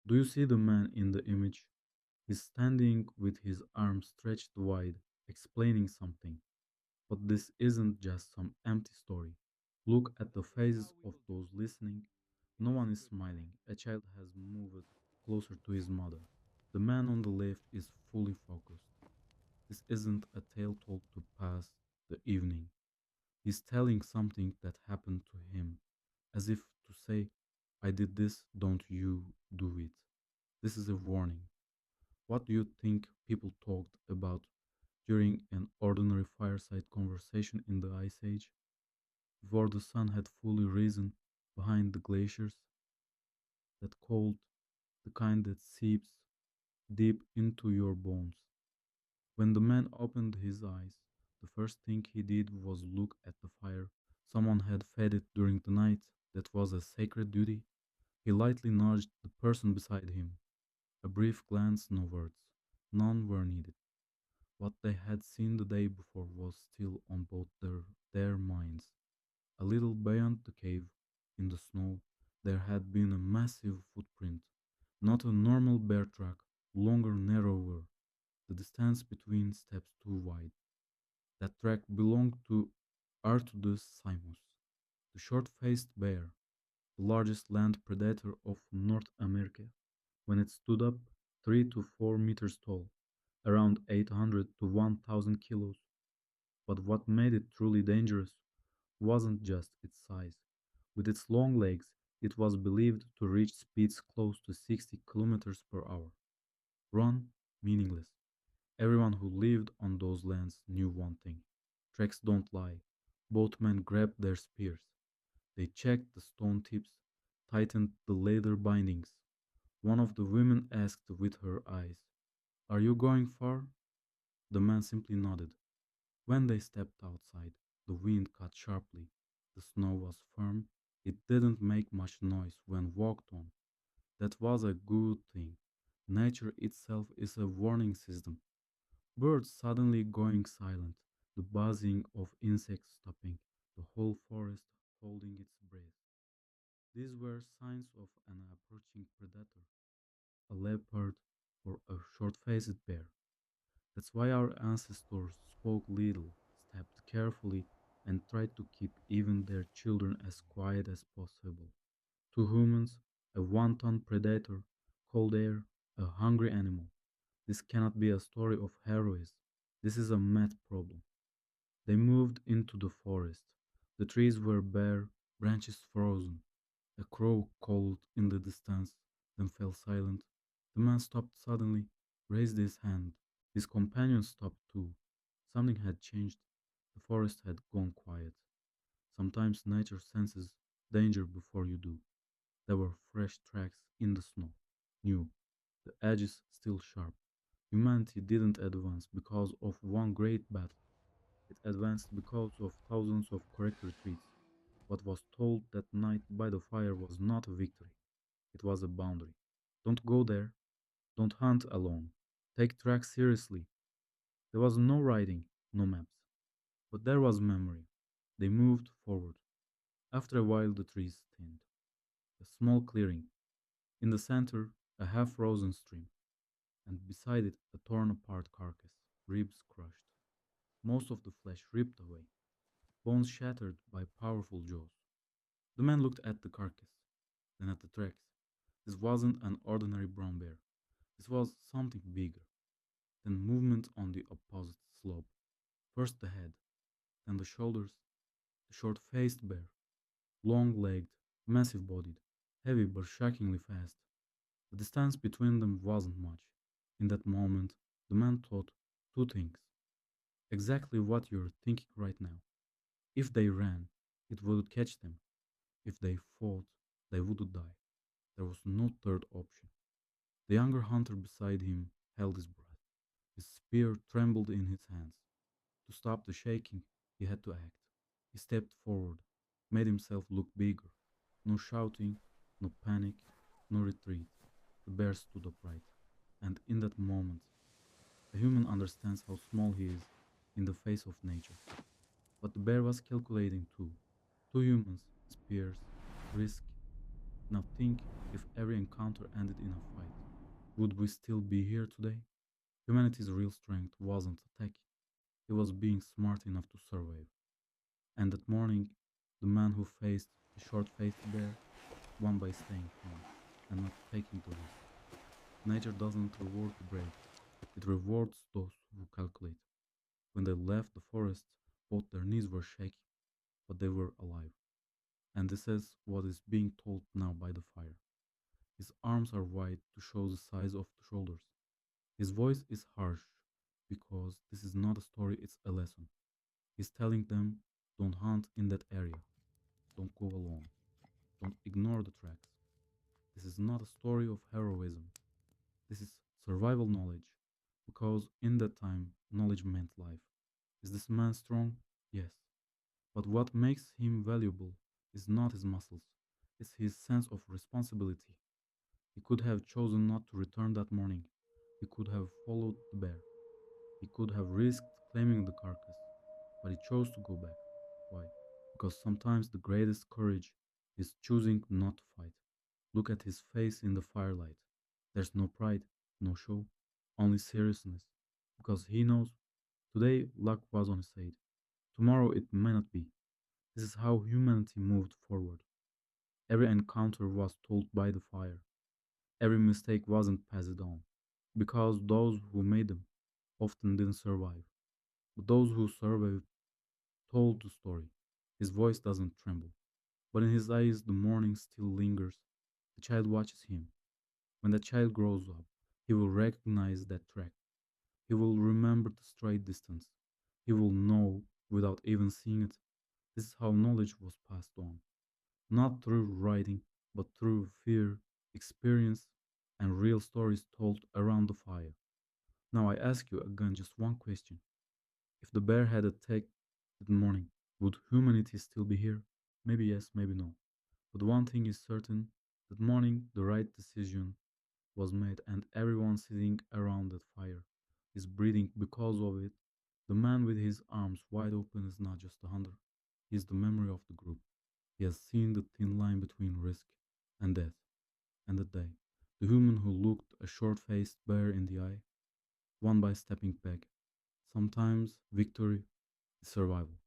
Do you see the man in the image? He's standing with his arms stretched wide, explaining something. But this isn't just some empty story. Look at the faces of those listening. No one is smiling. A child has moved closer to his mother. The man on the left is fully focused. This isn't a tale told to pass the evening. He's telling something that happened to him, as if to say, I did this, don't you do it. This is a warning. What do you think people talked about during an ordinary fireside conversation in the Ice Age? Before the sun had fully risen behind the glaciers, that cold, the kind that seeps deep into your bones. When the man opened his eyes, the first thing he did was look at the fire someone had fed it during the night. That was a sacred duty. He lightly nudged the person beside him. A brief glance, no words. None were needed. What they had seen the day before was still on both their minds. A little beyond the cave, in the snow, there had been a massive footprint. Not a normal bear track, longer, narrower, the distance between steps too wide. That track belonged to Artudus simus, the short-faced bear, the largest land predator of North America. When it stood up, 3 to 4 meters tall, around 800 to 1000 kilos. But what made it truly dangerous wasn't just its size. With its long legs, it was believed to reach speeds close to 60 kilometers per hour. Run, meaningless. Everyone who lived on those lands knew one thing. Tracks don't lie. Both men grabbed their spears. They checked the stone tips, tightened the leather bindings. One of the women asked with her eyes, Are you going far? The man simply nodded. When they stepped outside, the wind cut sharply. The snow was firm. It didn't make much noise when walked on. That was a good thing. Nature itself is a warning system. Birds suddenly going silent, the buzzing of insects stopping, the whole forest holding its breath. These were signs of an approaching predator, a leopard or a short-faced bear. That's why our ancestors spoke little, stepped carefully, and tried to keep even their children as quiet as possible. To humans, a one-ton predator, cold air, a hungry animal. This cannot be a story of heroism. This is a math problem. They moved into the forest. The trees were bare, branches frozen. A crow called in the distance, then fell silent. The man stopped suddenly, raised his hand. His companion stopped too. Something had changed. The forest had gone quiet. Sometimes nature senses danger before you do. There were fresh tracks in the snow. New. The edges still sharp. Humanity didn't advance because of one great battle. It advanced because of thousands of correct retreats. What was told that night by the fire was not a victory. It was a boundary. Don't go there. Don't hunt alone. Take tracks seriously. There was no writing, no maps. But there was memory. They moved forward. After a while, the trees thinned. A small clearing. In the center, a half frozen stream, and beside it, a torn apart carcass, ribs crushed, most of the flesh ripped away, bones shattered by powerful jaws. The man looked at the carcass, then at the tracks. This wasn't an ordinary brown bear. This was something bigger. Then movement on the opposite slope. First the head, then the shoulders, the short faced bear, long legged, massive bodied, heavy but shockingly fast. The distance between them wasn't much. In that moment, the man thought two things. Exactly what you're thinking right now. If they ran, it would catch them. If they fought, they would die. There was no third option. The younger hunter beside him held his breath. His spear trembled in his hands. To stop the shaking, he had to act. He stepped forward, made himself look bigger. No shouting, no panic, no retreat. The bear stood upright. And in that moment, a human understands how small he is in the face of nature. But the bear was calculating too. Two humans, spears, risk. Now think if every encounter ended in a fight. would we still be here today? Humanity's real strength wasn't attacking, it was being smart enough to survive. And that morning, the man who faced the short faced bear won by staying calm and not taking the risk. Nature doesn't reward the brave, it rewards those who calculate. When they left the forest, both their knees were shaky, but they were alive. And this is what is being told now by the fire. His arms are wide to show the size of the shoulders. His voice is harsh because this is not a story, it's a lesson. He's telling them don't hunt in that area, don't go alone, don't ignore the tracks. This is not a story of heroism, this is survival knowledge. Because in that time, knowledge meant life. Is this man strong? Yes. But what makes him valuable is not his muscles, it's his sense of responsibility. He could have chosen not to return that morning. He could have followed the bear. He could have risked claiming the carcass. But he chose to go back. Why? Because sometimes the greatest courage is choosing not to fight. Look at his face in the firelight. There's no pride, no show, only seriousness. Because he knows today luck was on his side. Tomorrow it may not be. This is how humanity moved forward. Every encounter was told by the fire. Every mistake wasn't passed on. Because those who made them often didn't survive. But those who survived told the story. His voice doesn't tremble, but in his eyes the morning still lingers. The child watches him. When the child grows up, he will recognize that track. He will remember the straight distance. He will know without even seeing it. This is how knowledge was passed on. Not through writing, but through fear, experience, and real stories told around the fire. Now I ask you again just one question. If the bear had attacked that morning, would humanity still be here? Maybe yes, maybe no. But one thing is certain, that morning the right decision was made and everyone sitting around that fire is breathing because of it. The man with his arms wide open is not just a hunter, he is the memory of the group. He has seen the thin line between risk and death, and that day, the human who looked a short faced bear in the eye won by stepping back. Sometimes victory is survival.